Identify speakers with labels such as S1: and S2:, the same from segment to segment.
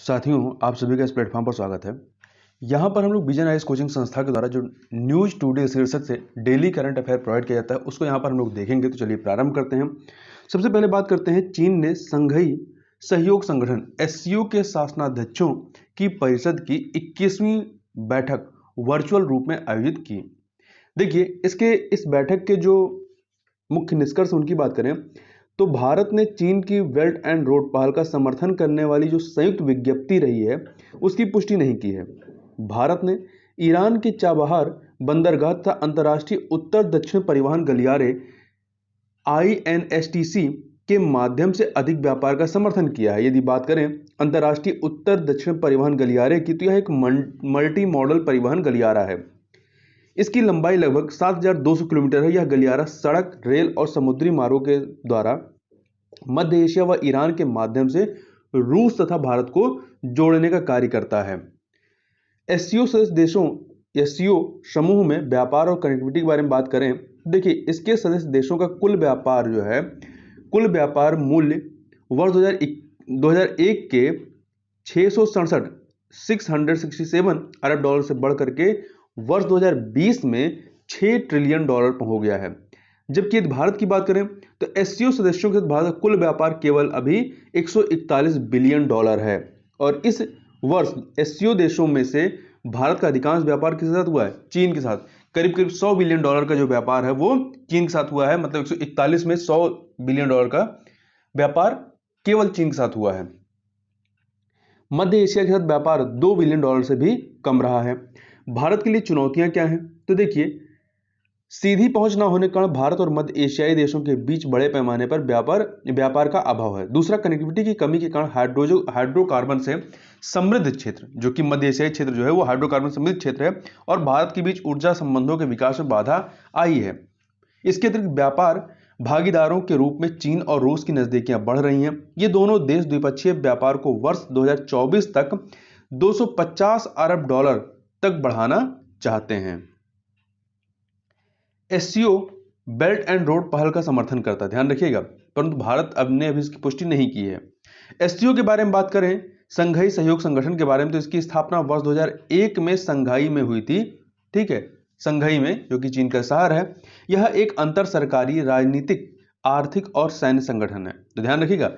S1: साथियों, आप सभी का इस प्लेटफॉर्म पर स्वागत है। यहाँ पर हम लोग विजन आइज कोचिंग संस्था के द्वारा जो न्यूज टुडे शीर्षक से डेली करंट अफेयर प्रोवाइड किया जाता है उसको यहाँ पर हम लोग देखेंगे। तो चलिए प्रारंभ करते हैं। सबसे पहले बात करते हैं, चीन ने संघाई सहयोग संगठन एससीओ के शासनाध्यक्षों की परिषद की 21वीं बैठक वर्चुअल रूप में आयोजित की। देखिए, इस बैठक के जो मुख्य निष्कर्ष उनकी बात करें तो भारत ने चीन की बेल्ट एंड रोड पहल का समर्थन करने वाली जो संयुक्त विज्ञप्ति रही है उसकी पुष्टि नहीं की है। भारत ने ईरान के चाबहार बंदरगाह तथा अंतर्राष्ट्रीय उत्तर दक्षिण परिवहन गलियारे INSTC के माध्यम से अधिक व्यापार का समर्थन किया है। यदि बात करें अंतर्राष्ट्रीय उत्तर दक्षिण परिवहन गलियारे की, तो यह एक मल्टी मॉडल परिवहन गलियारा है। इसकी लंबाई लगभग 7,200 किलोमीटर है। यह गलियारा सड़क, रेल और समुद्री मार्गों के द्वारा मध्य एशिया व ईरान के माध्यम से रूस तथा भारत को जोड़ने का कार्य करता है। एससीओ सदस्य देशों एससीओ समूह में व्यापार और कनेक्टिविटी के बारे में बात करें, देखिए इसके सदस्य देशों का कुल व्यापार जो है, कुल व्यापार मूल्य वर्ष 2001 के 667 अरब डॉलर से बढ़ करके वर्ष 2020 में 6 ट्रिलियन डॉलर हो गया है। जबकि यदि भारत की बात करें तो एससीओ सदस्यों के साथ भारत का कुल व्यापार केवल अभी 141 बिलियन डॉलर है। और इस वर्ष एससीओ देशों में से भारत का अधिकांश व्यापार किसके साथ हुआ है? चीन के साथ। करीब करीब 100 बिलियन डॉलर का जो व्यापार है वो चीन के साथ हुआ है। मतलब 141 में 100 बिलियन डॉलर का व्यापार केवल चीन के साथ हुआ है। मध्य एशिया के साथ व्यापार 2 बिलियन डॉलर से भी कम रहा है। भारत के लिए चुनौतियां क्या हैं? तो देखिए, सीधी पहुंच न होने के कारण भारत और मध्य एशियाई देशों के बीच बड़े पैमाने पर व्यापार का अभाव है। दूसरा, कनेक्टिविटी की कमी के कारण हाइड्रोकार्बन से समृद्ध क्षेत्र, जो कि मध्य एशियाई क्षेत्र जो है वो हाइड्रोकार्बन समृद्ध क्षेत्र है, और भारत के बीच ऊर्जा संबंधों के विकास में बाधा आई है। इसके अतिरिक्त व्यापार भागीदारों के रूप में चीन और रूस की नजदीकियां बढ़ रही हैं। ये दोनों देश द्विपक्षीय व्यापार को वर्ष 2024 तक 250 अरब डॉलर तक बढ़ाना चाहते हैं। एससीओ बेल्ट एंड रोड पहल का समर्थन करता है, ध्यान रखिएगा, परंतु भारत अब ने अभी इसकी पुष्टि नहीं की है। एससीओ के बारे में बात करें, संघाई सहयोग संगठन के बारे में, तो इसकी स्थापना वर्ष 2001 में संघाई में हुई थी। ठीक है, संघाई में, जो कि चीन का शहर है। यह एक अंतर सरकारी राजनीतिक, आर्थिक और सैन्य संगठन है। तो ध्यान रखिएगा,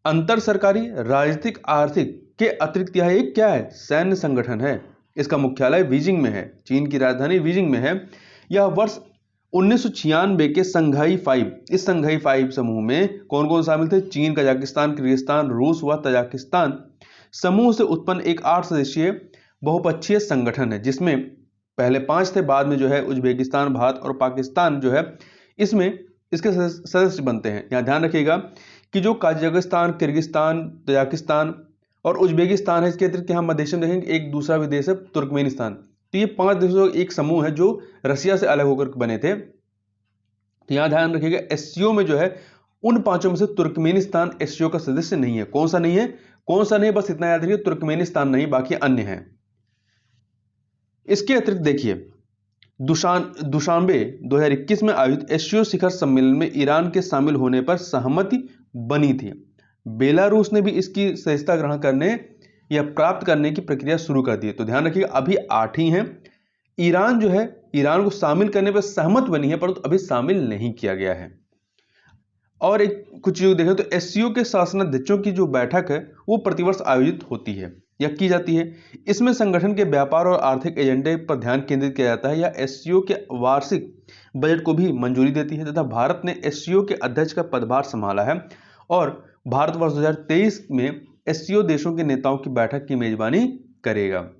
S1: अंतर सरकारी राजनीतिक आर्थिक के अतिरिक्त यह एक क्या है? सैन्य संगठन है। इसका मुख्यालय बीजिंग में है, चीन की राजधानी बीजिंग में है। यह वर्ष 1996 के संघाई 5, इस संघाई 5 समूह में कौन कौन शामिल थे? चीन, कजाकिस्तान, किर्गिस्तान, रूस व तजाकिस्तान समूह से उत्पन्न एक 8 सदस्यीय बहुपक्षीय संगठन है, जिसमें पहले 5 थे, बाद में जो है उज्बेकिस्तान, भारत और पाकिस्तान जो है इसमें इसके सदस्य बनते हैं। यहाँ ध्यान रखिएगा कि जो कजाकिस्तान, किर्गिस्तान, तजाकिस्तान और उज्बेकिस्तान है, इसके अतिरिक्त यहाँ मध्य एशिया में देखेंगे एक दूसरा भी देश है, तुर्कमेनिस्तान। तो ये 5 देशों का एक समूह है जो रसिया से अलग होकर बने थे। तो यहाँ ध्यान रखिएगा, एससीओ में जो है उन 5 में से तुर्कमेनिस्तान एससीओ का सदस्य नहीं है। कौन सा नहीं है? बस इतना याद रखिए, तुर्कमेनिस्तान नहीं, बाकी अन्य हैं। इसके अतिरिक्त देखिए, दुशांबे 2021 में आयोजित एससीओ शिखर सम्मेलन में ईरान के शामिल होने पर सहमति बनी थी। बेलारूस ने भी इसकी सदस्यता ग्रहण करने या प्राप्त करने की प्रक्रिया शुरू कर दी है। तो ध्यान रखिएगा, अभी 8 ही हैं। ईरान जो है, ईरान को शामिल करने पर सहमत बनी है, परंतु अभी शामिल नहीं किया गया है। और एक कुछ चीज देखें तो एससीओ के शासनाध्यक्षों की जो बैठक है वो प्रतिवर्ष आयोजित होती है या की जाती है। इसमें संगठन के व्यापार और आर्थिक एजेंडे पर ध्यान केंद्रित किया जाता है। या एससीओ के वार्षिक बजट को भी मंजूरी देती है, तथा भारत ने एससीओ के अध्यक्ष का पदभार संभाला है और भारत वर्ष 2023 में एससीओ देशों के नेताओं की बैठक की मेजबानी करेगा।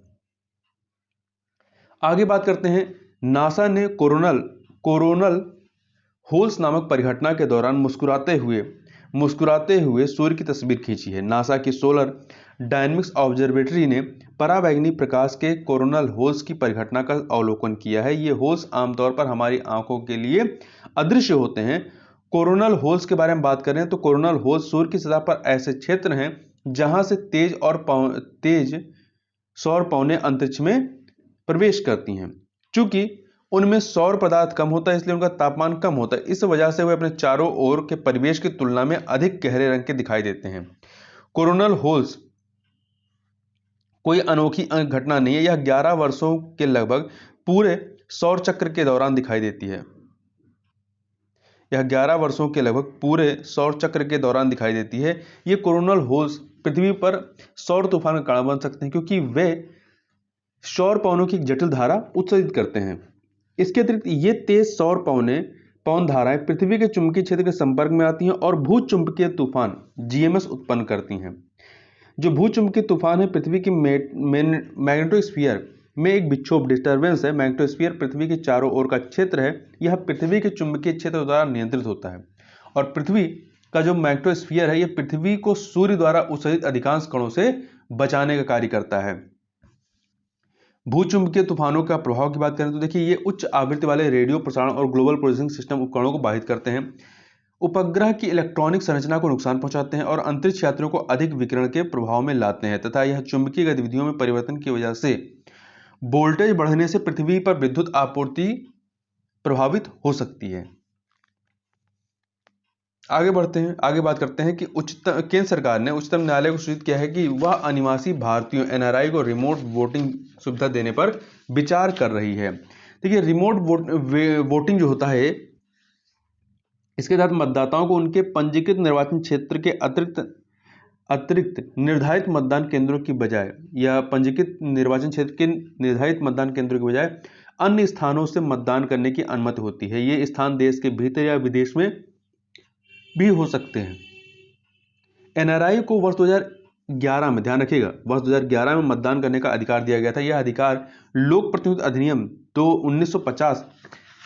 S1: आगे बात करते हैं, नासा ने कोरोनल होल्स नामक परिघटना के दौरान मुस्कुराते हुए सूर्य की तस्वीर खींची है। नासा की सोलर डायनेमिक्स ऑब्जर्वेटरी ने पराबैंगनी प्रकाश के कोरोनल होल्स की परिघटना का अवलोकन किया है। ये होल्स आमतौर पर हमारी आंखों के लिए अदृश्य होते हैं। कोरोनल होल्स के बारे में बात करें तो कोरोनल होल्स सूर्य की सतह पर ऐसे क्षेत्र हैं जहां से तेज सौर पौने अंतरिक्ष में प्रवेश करती हैं। चूंकि उनमें सौर पदार्थ कम होता है, इसलिए उनका तापमान कम होता है। इस वजह से वे अपने चारों ओर के परिवेश की तुलना में अधिक गहरे रंग के दिखाई देते हैं। कोरोनल होल्स कोई अनोखी घटना नहीं है। यह 11 वर्षों के लगभग पूरे सौर चक्र के दौरान दिखाई देती है। यह 11 वर्षों के लगभग पूरे सौर चक्र के दौरान दिखाई देती है। ये कोरोनल होल्स पृथ्वी पर सौर तूफान का कारण बन सकते हैं क्योंकि वे सौर पवनों की एक जटिल धारा उत्सर्जित करते हैं। इसके अतिरिक्त ये तेज सौर पवन धाराएं पृथ्वी के चुंबकीय क्षेत्र के संपर्क में आती हैं और भूचुंबकीय तूफान जीएमएस उत्पन्न करती हैं। जो भूचुंबकीय तूफान है पृथ्वी की मैग्नेटोस्फीयर में एक विक्षोभ डिस्टर्बेंस है। मैग्नेटोस्फीयर पृथ्वी के चारों ओर का क्षेत्र है। यह पृथ्वी के चुंबकीय क्षेत्र द्वारा नियंत्रित होता है और पृथ्वी का जो मैग्नेटोस्फीयर है यह पृथ्वी को सूर्य द्वारा उत्सर्जित अधिकांश कणों से बचाने का कार्य करता है। भूचुंबकीय तूफानों का प्रभाव की बात करें तो देखिए ये उच्च आवृत्ति वाले रेडियो प्रसारण और ग्लोबल प्रोसेसिंग सिस्टम उपकरणों को बाधित करते हैं, उपग्रह की इलेक्ट्रॉनिक संरचना को नुकसान पहुंचाते हैं और अंतरिक्ष यात्रियों को अधिक विकिरण के प्रभाव में लाते हैं तथा यह चुंबकीय गतिविधियों में परिवर्तन की वजह से वोल्टेज बढ़ने से पृथ्वी पर विद्युत आपूर्ति प्रभावित हो सकती है। आगे बढ़ते हैं, आगे बात करते हैं कि केंद्र सरकार ने उच्चतम न्यायालय को सूचित किया है कि वह अनिवासी भारतीयों एनआरआई को रिमोट वोटिंग सुविधा देने पर विचार कर रही है। देखिए रिमोट वोटिंग जो होता है इसके तहत मतदाताओं को उनके पंजीकृत निर्वाचन क्षेत्र के अतिरिक्त निर्धारित मतदान केंद्रों की बजाय या पंजीकृत निर्वाचन क्षेत्र के निर्धारित मतदान केंद्रों की बजाय अन्य स्थानों से मतदान करने की अनुमति होती है। ये स्थान देश के भीतर या विदेश में भी हो सकते हैं। एनआरआई को वर्ष 2011 में, ध्यान रखिएगा, वर्ष 2011 में मतदान करने का अधिकार दिया गया था। यह अधिकार लोक प्रतिनिधि अधिनियम 1950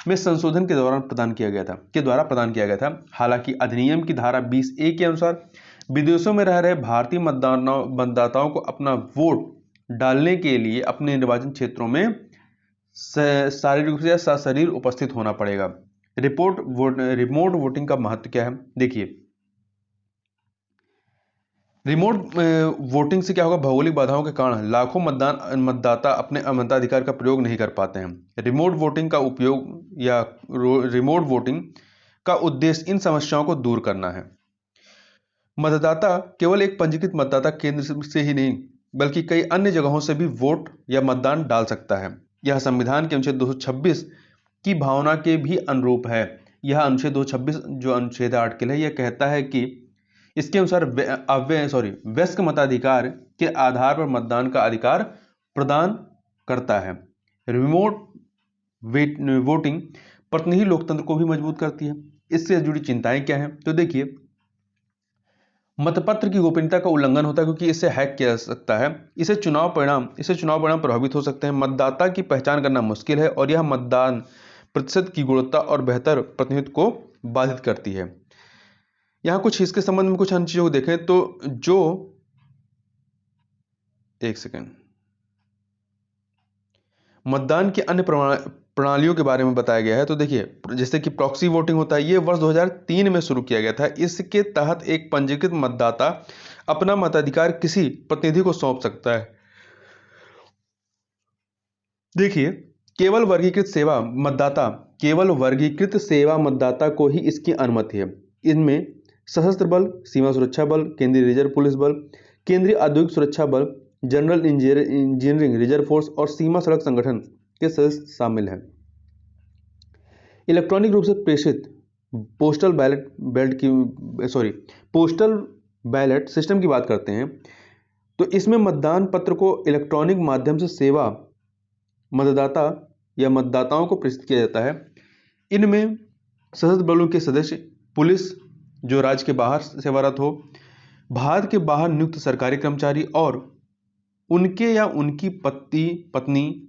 S1: में संशोधन के द्वारा प्रदान किया गया था। हालांकि अधिनियम की धारा 20A के अनुसार विदेशों में रह रहे भारतीय मतदाताओं को अपना वोट डालने के लिए अपने निर्वाचन क्षेत्रों में शारीरिक रूप से या सशरीर उपस्थित होना पड़ेगा। रिमोट वोटिंग का महत्व क्या है? देखिए रिमोट वोटिंग से क्या होगा, भौगोलिक बाधाओं के कारण लाखों मतदाता अपने मताधिकार का प्रयोग नहीं कर पाते हैं। रिमोट वोटिंग का उद्देश्य इन समस्याओं को दूर करना है। मतदाता केवल एक पंजीकृत मतदाता केंद्र से ही नहीं बल्कि कई अन्य जगहों से भी वोट या मतदान डाल सकता है। यह संविधान के अनुच्छेद 226 की भावना के भी अनुरूप है। यह अनुच्छेद 226 जो अनुच्छेद आर्टिकल है यह कहता है कि इसके अनुसार वयस्क मताधिकार के आधार पर मतदान का अधिकार प्रदान करता है। रिमोट वोटिंग प्रतिनिधि लोकतंत्र को भी मजबूत करती है। इससे जुड़ी चिंताएं क्या हैं? तो देखिए मतपत्र की गोपनीयता का उल्लंघन होता है क्योंकि इसे हैक किया जा सकता है। इससे चुनाव परिणाम प्रभावित हो सकते हैं। मतदाता की पहचान करना मुश्किल है और यह मतदान प्रतिशत की गुणवत्ता और बेहतर प्रतिनिधित्व को बाधित करती है। यहाँ कुछ इसके संबंध में कुछ अन्य चीजों को देखें तो मतदान के अन्य प्रणालियों के बारे में बताया गया है। तो देखिए जैसे कि प्रॉक्सी वोटिंग होता है, ये वर्ष 2003 में शुरू किया गया था। इसके तहत एक पंजीकृत मतदाता अपना मताधिकार किसी प्रतिनिधि को सौंप सकता है। देखिए केवल वर्गीकृत सेवा मतदाता को ही इसकी अनुमति है। इनमें सशस्त्र बल, सीमा सुरक्षा बल, केंद्रीय रिजर्व पुलिस बल, केंद्रीय औद्योगिक सुरक्षा बल, जनरल इंजीनियरिंग रिजर्व फोर्स और सीमा सड़क संगठन के सदस्य शामिल हैं। इलेक्ट्रॉनिक रूप से प्रेषित पोस्टल बैलेट सिस्टम की बात करते हैं तो इसमें मतदान पत्र को इलेक्ट्रॉनिक माध्यम से मतदाताओं को प्रेषित किया जाता है। इनमें सशस्त्र बलों के सदस्य, पुलिस जो राज्य के बाहर सेवारत हो, भारत के बाहर नियुक्त सरकारी कर्मचारी और उनके या उनकी पत्नी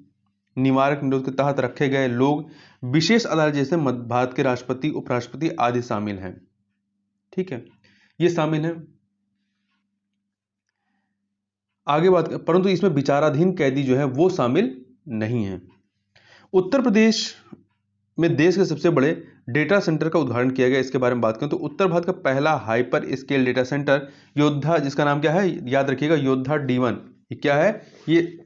S1: निवारक निरोध के तहत रखे गए लोग, विशेष अदालत जैसे भारत के राष्ट्रपति, उपराष्ट्रपति आदि शामिल हैं। ठीक है, ये शामिल हैं। आगे बात, परंतु इसमें विचाराधीन कैदी जो है वो शामिल नहीं है। उत्तर प्रदेश में देश के सबसे बड़े डेटा सेंटर का उद्घाटन किया गया। इसके बारे में बात करें तो उत्तर भारत का पहला हाइपर स्केल डेटा सेंटर योद्धा, जिसका नाम क्या है, याद रखिएगा, योद्धा D1। ये क्या है? ये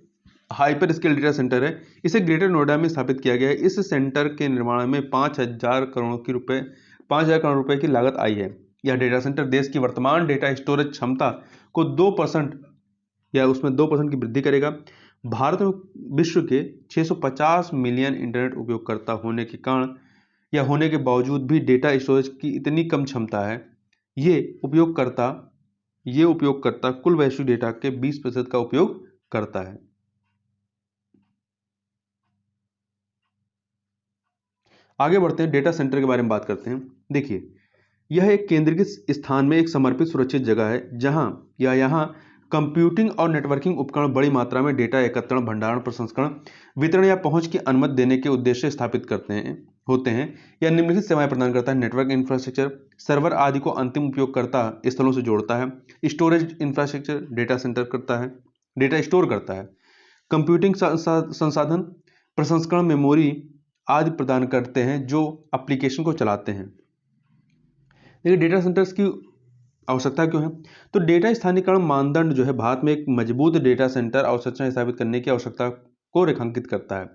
S1: हाइपर स्केल डेटा सेंटर है। इसे ग्रेटर नोएडा में स्थापित किया गया है। इस सेंटर के निर्माण में 5,000 करोड़ रुपए की लागत आई है। यह डेटा सेंटर देश की वर्तमान डेटा स्टोरेज क्षमता को 2% या उसमें 2% की वृद्धि करेगा। भारत में विश्व के 650 मिलियन इंटरनेट उपयोगकर्ता होने के कारण या होने के बावजूद भी डेटा स्टोरेज की इतनी कम क्षमता है। ये उपयोगकर्ता कुल वैश्विक डेटा के 20% का उपयोग करता है। आगे बढ़ते हैं, डेटा सेंटर के बारे में बात करते हैं। देखिए, यह एक केंद्रीकृत स्थान में एक समर्पित सुरक्षित जगह है जहां यहाँ कंप्यूटिंग और नेटवर्किंग उपकरण बड़ी मात्रा में डेटा एकत्रीकरण, भंडारण, प्रसंस्करण, वितरण या पहुंच की अनुमति देने के उद्देश्य से स्थापित होते हैं। यह निम्नलिखित सेवाएं प्रदान करता है: नेटवर्क इंफ्रास्ट्रक्चर, सर्वर आदि को अंतिम उपयोगकर्ता स्थलों से जोड़ता है। स्टोरेज इंफ्रास्ट्रक्चर, डेटा स्टोर करता है। कंप्यूटिंग संसाधन, प्रसंस्करण, मेमोरी आदि प्रदान करते हैं जो एप्लीकेशन को चलाते हैं। देखिए, डेटा सेंटर्स की आवश्यकता क्यों है? तो डेटा स्थानीयकरण मानदंड जो है भारत में एक मजबूत डेटा सेंटर अवसंरचना स्थापित करने की आवश्यकता को रेखांकित करता है।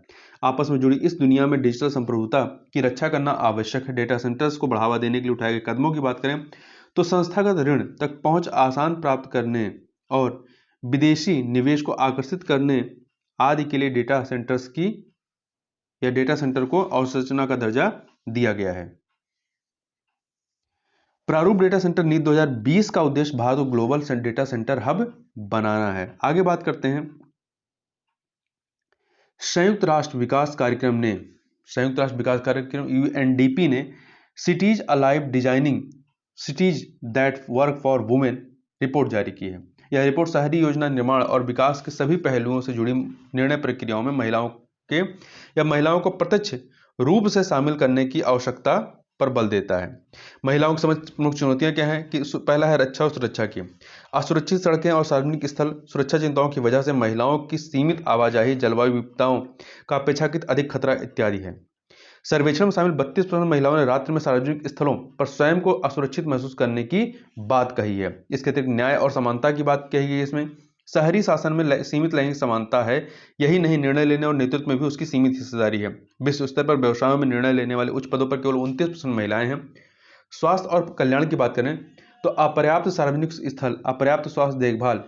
S1: आपस में जुड़ी इस दुनिया में डिजिटल संप्रभुता की रक्षा करना आवश्यक है। डेटा सेंटर्स को बढ़ावा देने के लिए उठाए गए कदमों की बात करें तो संस्थागत ऋण तक पहुंच आसान प्राप्त करने और विदेशी निवेश को आकर्षित करने आदि के लिए डेटा सेंटर को अवसंरचना का दर्जा दिया गया है। प्रारूप डेटा सेंटर नीति 2020 का उद्देश्य भारत को ग्लोबल डेटा सेंटर हब बनाना है। आगे बात करते हैं, संयुक्त राष्ट्र विकास कार्यक्रम यूएनडीपी ने cities alive designing cities that work for women report जारी की है। यह रिपोर्ट शहरी योजना निर्माण और विकास के सभी पहलुओं से जुड़ी निर्णय प्रक्रियाओं में महिलाओं को प्रत्यक्ष रूप से शामिल करने की आवश्यकता पर बल देता है। महिलाओं की समझ प्रमुख चुनौतियां क्या हैं कि पहला है रक्षा और सुरक्षा की। असुरक्षित सड़कें और सार्वजनिक स्थल, सुरक्षा चिंताओं की वजह से महिलाओं की सीमित आवाजाही, जलवायु विविधताओं का अपेक्षाकृत अधिक खतरा इत्यादि है। सर्वेक्षण में शामिल 32% महिलाओं ने रात्रि में सार्वजनिक स्थलों पर स्वयं को असुरक्षित महसूस करने की बात कही है। इसके अतिरिक्त न्याय और समानता की बात कही गई है। इसमें शहरी शासन में सीमित लैंगिक समानता है। यही नहीं, निर्णय लेने और नेतृत्व में भी उसकी सीमित हिस्सेदारी है। विश्व स्तर पर व्यवसायों में निर्णय लेने वाले उच्च पदों पर केवल 29% महिलाएं हैं। स्वास्थ्य और कल्याण की बात करें तो अपर्याप्त सार्वजनिक स्थल, अपर्याप्त स्वास्थ्य देखभाल,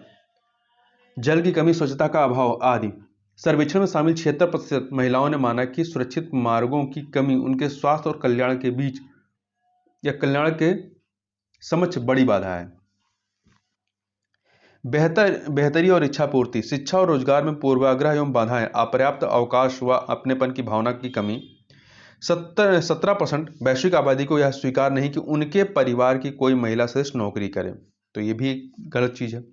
S1: जल की कमी, स्वच्छता का अभाव आदि। सर्वेक्षण में शामिल 76% महिलाओं ने माना कि सुरक्षित मार्गों की कमी उनके स्वास्थ्य और कल्याण के समक्ष बड़ी बाधा है। बेहतरी और इच्छा पूर्ति, शिक्षा और रोजगार में पूर्वाग्रह एवं बाधाएं, अपर्याप्त अवकाश व अपनेपन की भावना की कमी। 17% वैश्विक आबादी को यह स्वीकार नहीं कि उनके परिवार की कोई महिला श्रेष्ठ नौकरी करे, तो ये भी गलत चीज है।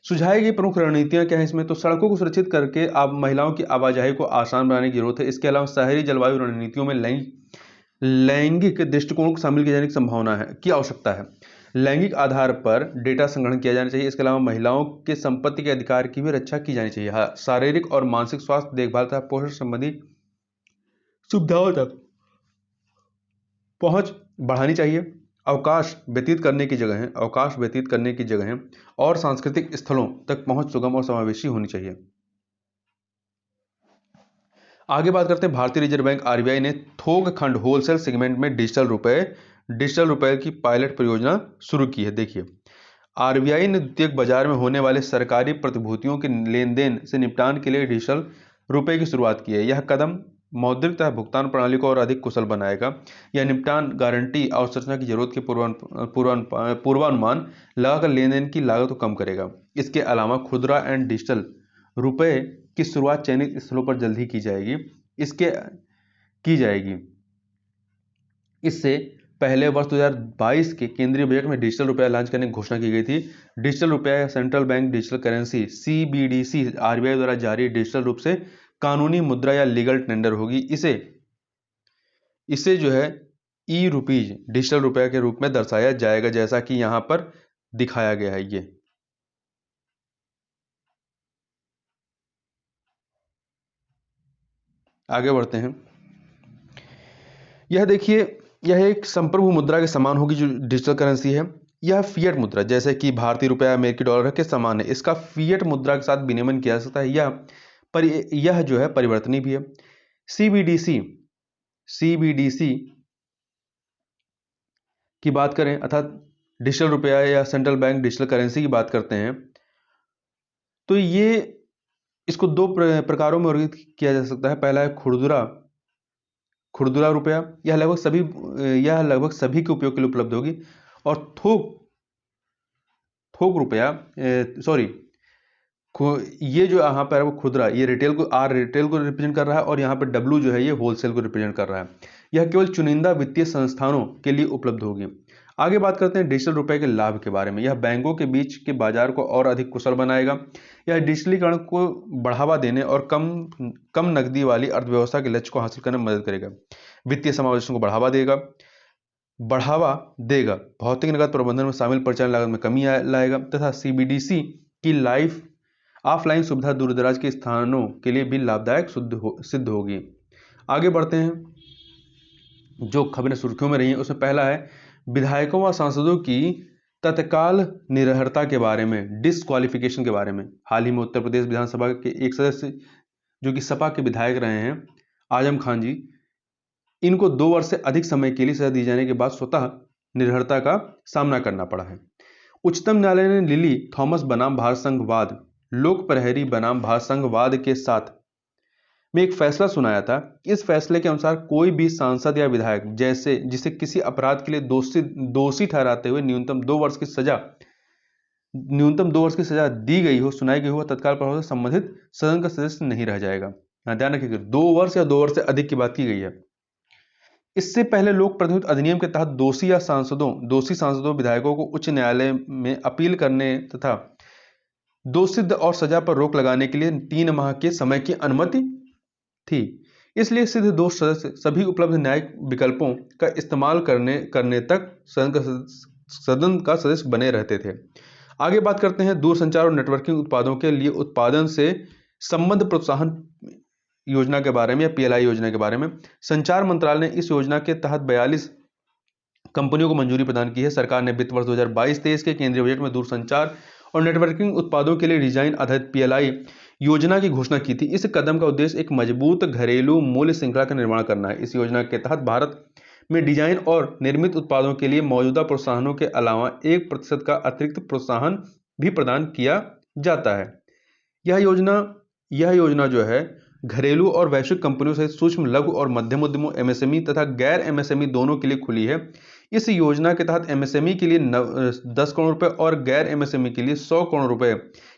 S1: सुझाई गई प्रमुख रणनीतियां क्या है इसमें? तो सड़कों को सुरक्षित करके आप महिलाओं की आवाजाही को आसान बनाने की जरूरत है। इसके अलावा शहरी जलवायु रणनीतियों में लैंगिक दृष्टिकोण को शामिल किए जाने की संभावना है, की आवश्यकता है। लैंगिक आधार पर डेटा संग्रहण किया जाना चाहिए। इसके अलावा महिलाओं के संपत्ति के अधिकार की भी रक्षा की जानी चाहिए। शारीरिक और मानसिक स्वास्थ्य देखभाल तथा पोषण संबंधी सुविधाओं तक पहुंच बढ़ानी चाहिए। अवकाश व्यतीत करने की जगहें और सांस्कृतिक स्थलों तक पहुंच सुगम और समावेशी होनी चाहिए। आगे बात करते हैं, भारतीय रिजर्व बैंक आरबीआई ने थोक खंड होलसेल सेगमेंट में डिजिटल रुपए की पायलट परियोजना शुरू की है। देखिए, आरबीआई ने द्वितीयक बाजार में होने वाले सरकारी प्रतिभूतियों के लेन देन से निपटान के लिए डिजिटल रुपए की शुरुआत की है। यह कदम मौद्रिक तथा भुगतान प्रणाली को और अधिक कुशल बनाएगा। यह निपटान गारंटी अवसंरचना की जरूरत के पूर्वानुमान लगाकर लेन देन की लागत को कम करेगा। इसके अलावा खुदरा एंड डिजिटल रुपए की शुरुआत चयनित स्थलों पर जल्द ही की जाएगी। इससे पहले वर्ष 2022 के केंद्रीय बजट में डिजिटल रुपया लॉन्च करने की घोषणा की गई थी। डिजिटल रुपया central bank digital currency CBDC RBI द्वारा जारी डिजिटल रूप से कानूनी मुद्रा या लीगल टेंडर होगी। इसे जो है ई रुपीज डिजिटल रुपया के रूप में दर्शाया जाएगा, जैसा कि यहां पर दिखाया गया है। ये आगे बढ़ते हैं। यह देखिए, यह एक संप्रभु मुद्रा के समान होगी जो डिजिटल करेंसी है। यह फिएट मुद्रा जैसे कि भारतीय रुपया, अमेरिकी डॉलर के समान है। इसका फिएट मुद्रा के साथ विनिमय किया जा सकता है। यह जो है परिवर्तनीय भी है। सीबीडीसी की बात करें अर्थात डिजिटल रुपया या सेंट्रल बैंक डिजिटल करेंसी की बात करते हैं तो ये इसको दो प्रकारों में वर्गीकृत किया जा सकता है। पहला है खुरदुरा खुरदुरा रुपया, यह लगभग सभी के उपयोग के लिए उपलब्ध होगी। और थोक थोक रुपया, सॉरी, ये जो यहाँ पर है वो खुदरा, ये रिटेल को, आर रिटेल को रिप्रेजेंट कर रहा है, और यहाँ पर डब्ल्यू जो है ये होलसेल को रिप्रेजेंट कर रहा है। यह केवल चुनिंदा वित्तीय संस्थानों के लिए उपलब्ध होगी। आगे बात करते हैं डिजिटल रुपए के लाभ के बारे में। यह बैंकों के बीच के बाजार को और अधिक कुशल बनाएगा। यह डिजिटलीकरण को बढ़ावा देने और कम नकदी वाली अर्थव्यवस्था के लक्ष्य को हासिल करने में मदद करेगा। वित्तीय समावेशन को बढ़ावा देगा। भौतिक नकद प्रबंधन में शामिल परिचालन लागत में कमी लाएगा, तथा सीबीडीसी की ऑफलाइन सुविधा दूरदराज के स्थानों के लिए भी लाभदायक सिद्ध होगी। आगे बढ़ते हैं। जो खबरें सुर्खियों में रही हैं उसमें पहला है विधायकों व सांसदों की तत्काल निरर्हता के बारे में, डिस्क्वालिफिकेशन के बारे में। हाल ही में उत्तर प्रदेश विधानसभा के एक सदस्य जो कि सपा के विधायक रहे हैं, आजम खान जी, इनको 2 वर्ष से अधिक समय के लिए सजा दी जाने के बाद स्वतः निरर्हता का सामना करना पड़ा है। उच्चतम न्यायालय ने लिली थॉमस बनाम भारत संघवाद, लोक प्रहरी बनाम भारत संघवाद के साथ में एक फैसला सुनाया था। इस फैसले के अनुसार कोई भी सांसद या विधायक जिसे किसी अपराध के लिए दोषी ठहराते हुए न्यूनतम 2 वर्ष की सजा दी गई हो, सुनाई गई हो, तत्काल प्रभाव से संबंधित सदन का सदस्य नहीं रह जाएगा। ध्यान रखिएगा, 2 वर्ष या 2 वर्ष से अधिक की बात की गई है। इससे पहले लोक प्रतिनिधित्व अधिनियम के तहत दोषी सांसदों विधायकों को उच्च न्यायालय में अपील करने तथा दोषसिद्ध और सजा पर रोक लगाने के लिए 3 माह के समय की अनुमति थी। इसलिए सिद्ध दोष सदस्य सभी उपलब्ध न्यायिक विकल्पों का इस्तेमाल करने तक सदन का सदस्य बने रहते थे। आगे बात करते हैं दूरसंचार और नेटवर्किंग उत्पादों के लिए उत्पादन से संबंध प्रोत्साहन योजना के बारे में, या पीएलआई योजना के बारे में। संचार मंत्रालय ने इस योजना के तहत 42 कंपनियों को मंजूरी प्रदान की है। सरकार ने वित्त वर्ष 2022-23 के केंद्रीय बजट में दूरसंचार और नेटवर्किंग उत्पादों के लिए डिजाइन आधारित पीएलआई योजना की घोषणा की थी। इस कदम का उद्देश्य एक मजबूत घरेलू मूल्य श्रृंखला का निर्माण करना है। इस योजना के तहत भारत में डिजाइन और निर्मित उत्पादों के लिए मौजूदा प्रोत्साहनों के अलावा 1% का अतिरिक्त प्रोत्साहन भी प्रदान किया जाता है। यह योजना जो है घरेलू और वैश्विक कंपनियों से सूक्ष्म, लघु और मध्यम उद्यमों एमएसएमई तथा गैर एमएसएमई दोनों के लिए खुली है। इस योजना के तहत एमएसएमई के लिए 10 करोड़ रुपए और गैर एमएसएमई के लिए 100 करोड़ रुपए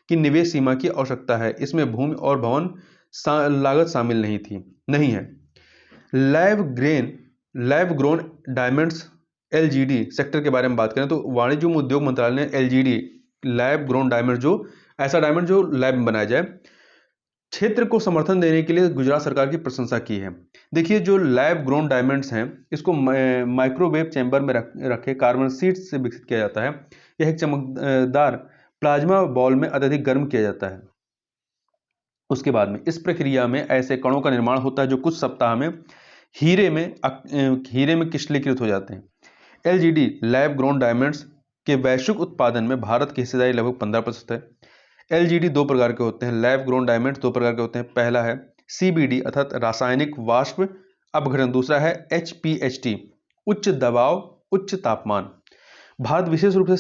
S1: की निवेश सीमा की आवश्यकता है। इसमें भूमि और भवन लागत शामिल नहीं है। Lab grown diamonds LGD sector के बारे में बात करें तो वाणिज्य एवं उद्योग मंत्रालय ने एलजीडी लैब ग्रोन डायमंड, जो ऐसा डायमंड जो लैब में बनाया जाए, क्षेत्र को समर्थन देने के लिए गुजरात सरकार की प्रशंसा की है। देखिए, जो लैब ग्रोन डायमंड्स हैं इसको माइक्रोवेव चैम्बर में रखे कार्बन सीड्स से विकसित किया जाता है। यह एक चमकदार प्लाज्मा बॉल में अत्यधिक गर्म किया जाता है। उसके बाद में इस प्रक्रिया में ऐसे कणों का निर्माण होता है जो कुछ सप्ताह में हीरे में क्रिस्टलीकृत हो जाते हैं। एलजीडी लैब ग्रोन डायमंड्स के वैश्विक उत्पादन में भारत की हिस्सेदारी लगभग 15% है। एलजीडी 2 प्रकार के होते हैं, लैब ग्रोन डायमंड्स 2 प्रकार के होते हैं। पहला है सीबीडी अर्थात रासायनिक वाष्प अपघटन, दूसरा है एचपीएचटी उच्च दबाव उच्च तापमान। भारत विशेष रूप से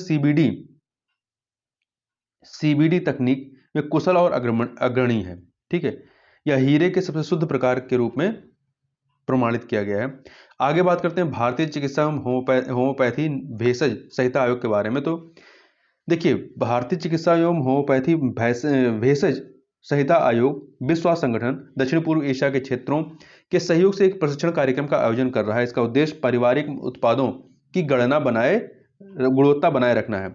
S1: सीबीडी तकनीक में कुशल और अग्रणी है। ठीक है, यह हीरे के सबसे शुद्ध प्रकार के रूप में प्रमाणित किया गया है। आगे बात करते हैं भारतीय चिकित्सा एवं होम्योपैथी भेषज संहिता आयोग के बारे में। तो देखिए, भारतीय चिकित्सा एवं होम्योपैथी भेषज संहिता आयोग विश्व स्वास्थ्य संगठन दक्षिण पूर्व एशिया के क्षेत्रों के सहयोग से एक प्रशिक्षण कार्यक्रम का आयोजन कर रहा है। इसका उद्देश्य पारिवारिक उत्पादों की गुणवत्ता बनाए रखना है।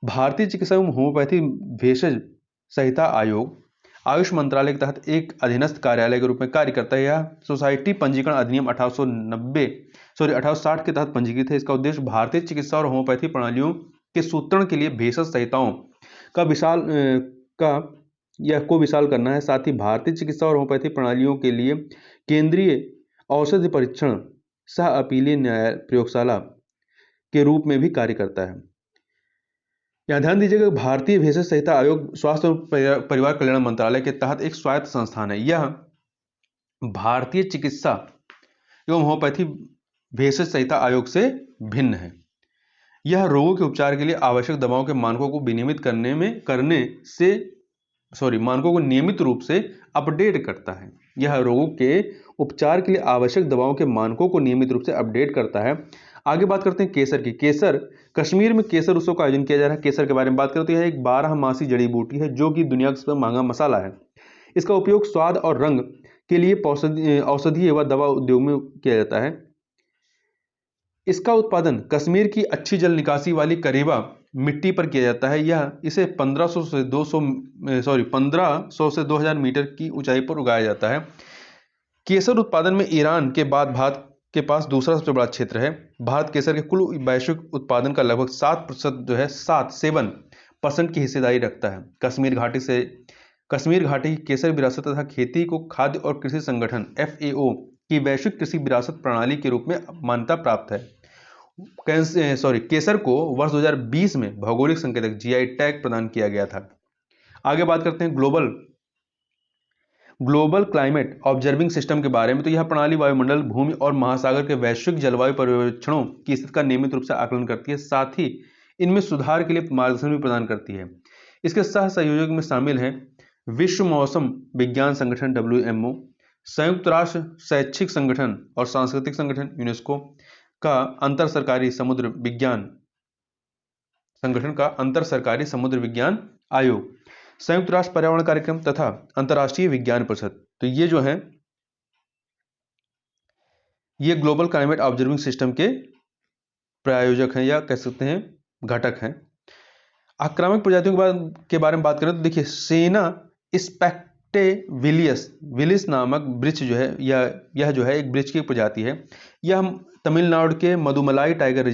S1: भारतीय चिकित्सा एवं होम्योपैथी भेषज संहिता आयोग आयुष मंत्रालय के तहत एक अधीनस्थ कार्यालय के रूप में कार्य करता है। यह सोसाइटी पंजीकरण अधिनियम 1860 के तहत पंजीकृत है। इसका उद्देश्य भारतीय चिकित्सा और होम्योपैथी प्रणालियों के सूत्रण के लिए भेषज संहिताओं को विशाल करना है। साथ ही भारतीय चिकित्सा और होम्योपैथी प्रणालियों के लिए केंद्रीय औषधि परीक्षण सह अपीलीय न्याय प्रयोगशाला के रूप में भी कार्य करता है। यहाँ ध्यान दीजिएगा, भारतीय भेषज संहिता आयोग स्वास्थ्य और परिवार कल्याण मंत्रालय के तहत एक स्वायत्त संस्थान है। यह भारतीय चिकित्सा एवं होम्योपैथी भेषज संहिता आयोग से भिन्न है। यह रोगों के उपचार के लिए आवश्यक दवाओं के मानकों को विनियमित करने मानकों को नियमित रूप से अपडेट करता है। यह रोगों के उपचार के लिए आवश्यक दवाओं के मानकों को नियमित रूप से अपडेट करता है। आगे बात करते हैं केसर की। केसर, कश्मीर में केसर उत्सव का आयोजन किया जा रहा है। केसर के बारे में बात करें तो यह एक 12 मासी जड़ी बूटी है जो कि दुनिया का सबसे महंगा मसाला है। इसका उपयोग स्वाद और रंग के लिए औषधीय व दवा उद्योग में किया जाता है। इसका उत्पादन कश्मीर की अच्छी जल निकासी वाली करेबा मिट्टी पर किया जाता है। यह इसे 1500 से 2000 मीटर की ऊंचाई पर उगाया जाता है। केसर उत्पादन में ईरान के बाद भारत के पास दूसरा सबसे बड़ा क्षेत्र है। भारत केसर के कुल वैश्विक उत्पादन का लगभग 7% जो है 7% की हिस्सेदारी रखता है। कश्मीर घाटी की केसर विरासत तथा खेती को खाद्य और कृषि संगठन FAO की वैश्विक कृषि विरासत प्रणाली के रूप में मान्यता प्राप्त है। केसर को वर्ष 2020 में भौगोलिक संकेतक GI टैग प्रदान किया गया था। आगे बात करते हैं ग्लोबल क्लाइमेट ऑब्जर्विंग सिस्टम के बारे में। तो यह प्रणाली वायुमंडल, भूमि और महासागर के वैश्विक जलवायु पर्यवेक्षणों की स्थिति का नियमित रूप से आकलन करती है, साथ ही इनमें सुधार के लिए मार्गदर्शन भी प्रदान करती है। इसके सह संयोजक में शामिल हैं विश्व मौसम विज्ञान संगठन WMO, संयुक्त राष्ट्र शैक्षिक संगठन और सांस्कृतिक संगठन यूनेस्को का अंतर सरकारी समुद्र विज्ञान आयोग, संयुक्त राष्ट्र पर्यावरण कार्यक्रम तथा अंतर्राष्ट्रीय विज्ञान परिषद। तो ये जो है ये ग्लोबल क्लाइमेट ऑब्जर्विंग सिस्टम के प्रायोजक हैं या कह सकते हैं घटक हैं। आक्रामक प्रजातियों के बारे में बात करें तो देखिए सेना स्पेक्टेविलिस नामक वृक्ष जो है यह जो है एक वृक्ष की प्रजाति है। यह तमिलनाडु के मुदुमलाई टाइगर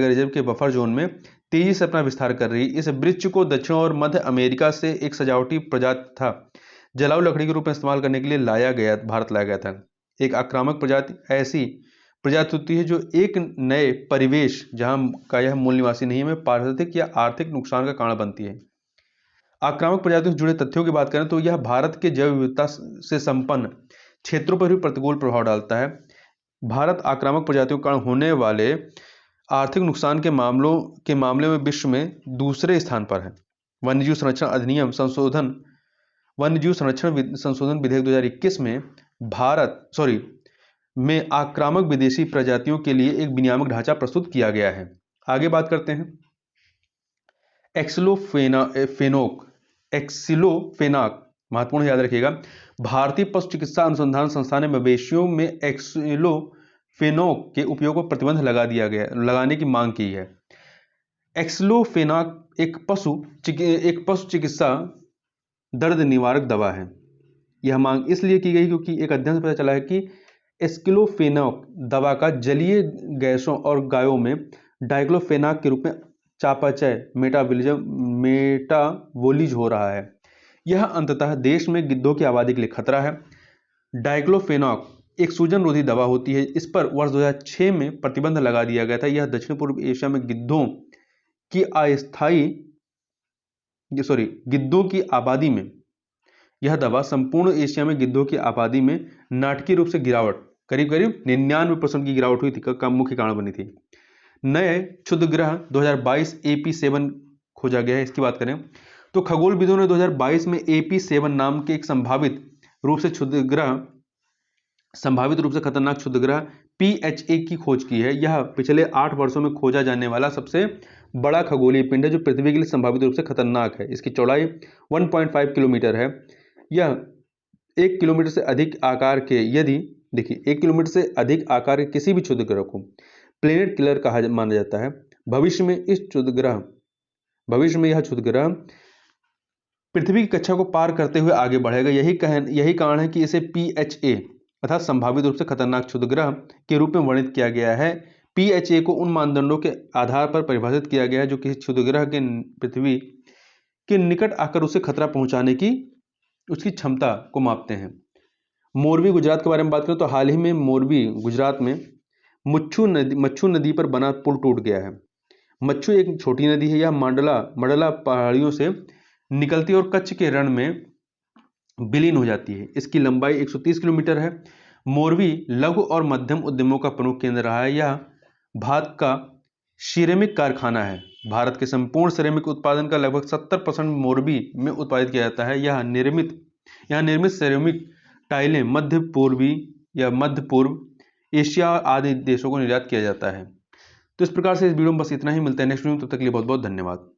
S1: रिजर्व के बफर जोन में तेजी से अपना विस्तार कर रही। इस वृक्ष को दक्षिण और मध्य अमेरिका से एक सजावटी प्रजाति था जलाऊ लकड़ी के रूप में इस्तेमाल करने के लिए भारत लाया गया था। एक आक्रामक प्रजाति ऐसी प्रजाति होती है जो एक नए परिवेश जहां का यह मूल निवासी नहीं है में पारिस्थितिक या आर्थिक नुकसान का कारण बनती है। आक्रामक प्रजातियों से जुड़े तथ्यों की बात करें तो यह भारत के जैव विविधता से संपन्न क्षेत्रों पर भी प्रतिकूल प्रभाव डालता है। भारत आक्रामक प्रजातियों के कारण होने वाले आर्थिक नुकसान के मामले में विश्व में दूसरे स्थान पर है। वन्यजीव संरक्षण संशोधन विधेयक 2021 में में आक्रामक विदेशी प्रजातियों के लिए एक विनियामक ढांचा प्रस्तुत किया गया है। आगे बात करते हैं एक्सिलोफेनाक, महत्वपूर्ण याद रखिएगा। भारतीय पशु चिकित्सा अनुसंधान संस्थान ने मवेशियों में एक्सिलोफेनाक के उपयोग पर प्रतिबंध लगाने की मांग की है। एक्सिलोफेनाक एक पशु चिकित्सा दर्द निवारक दवा है। यह मांग इसलिए की गई क्योंकि एक अध्ययन से पता चला है कि एक्सिलोफेनाक दवा का जलीय गैसों और गायों में डाइक्लोफेनाक के रूप में चयापचय मेटाबोलिज हो रहा है। यह अंततः देश में गिद्धों की आबादी के लिए खतरा है। डाइक्लोफेनाक एक सूजन रोधी दवा होती है। इस पर वर्ष 2006 में प्रतिबंध लगा दिया गया था। यह दक्षिण पूर्व एशिया में गिद्धों की आबादी में यह दवा संपूर्ण एशिया में गिद्धों की आबादी में नाटकीय रूप से गिरावट करीब 99% की गिरावट हुई थी का मुख्य कारण बनी थी। नए क्षुद्रग्रह 2022 AP7 खोजा गया है। इसकी बात करें तो खगोलविदों ने 2022 में AP7 नाम के एक संभावित रूप से खतरनाक क्षुद्रग्रह PHA की खोज की है। यह पिछले 8 वर्षों में खोजा जाने वाला सबसे बड़ा खगोलीय पिंड है जो पृथ्वी के लिए संभावित रूप से खतरनाक है। इसकी चौड़ाई 1.5 किलोमीटर है। यह 1 किलोमीटर से अधिक आकार के 1 किलोमीटर से अधिक आकार के किसी भी क्षुद्रग्रह को प्लेनेट किलर कहा माना जाता है। भविष्य में यह क्षुद्रग्रह पृथ्वी की कक्षा को पार करते हुए आगे बढ़ेगा। यही कारण है कि इसे PHA अर्थात संभावित रूप से खतरनाक क्षुद्रग्रह के रूप में वर्णित किया गया है। PHA को उन मानदंडों के आधार पर परिभाषित किया गया है जो किसी क्षुद्रग्रह के पृथ्वी के निकट आकर उसे खतरा पहुंचाने की उसकी क्षमता को मापते हैं। मोरबी गुजरात के बारे में बात करें तो हाल ही में मोरबी गुजरात में मच्छू नदी पर बना पुल टूट गया है। मच्छू एक छोटी नदी है। यह मंडला पहाड़ियों से निकलती है और कच्छ के रण में विलीन हो जाती है। इसकी लंबाई 130 किलोमीटर है। मोरबी लघु और मध्यम उद्यमों का प्रमुख केंद्र रहा है। यह भात का सिरेमिक कारखाना है। भारत के संपूर्ण सिरेमिक उत्पादन का लगभग 70% मोरबी में उत्पादित किया जाता है। यहाँ निर्मित सिरेमिक टाइलें मध्य पूर्व एशिया आदि देशों को निर्यात किया जाता है। तो इस प्रकार से इस वीडियो में बस इतना ही। मिलते हैं नेक्स्ट वीडियो में, तब तक के लिए बहुत बहुत धन्यवाद।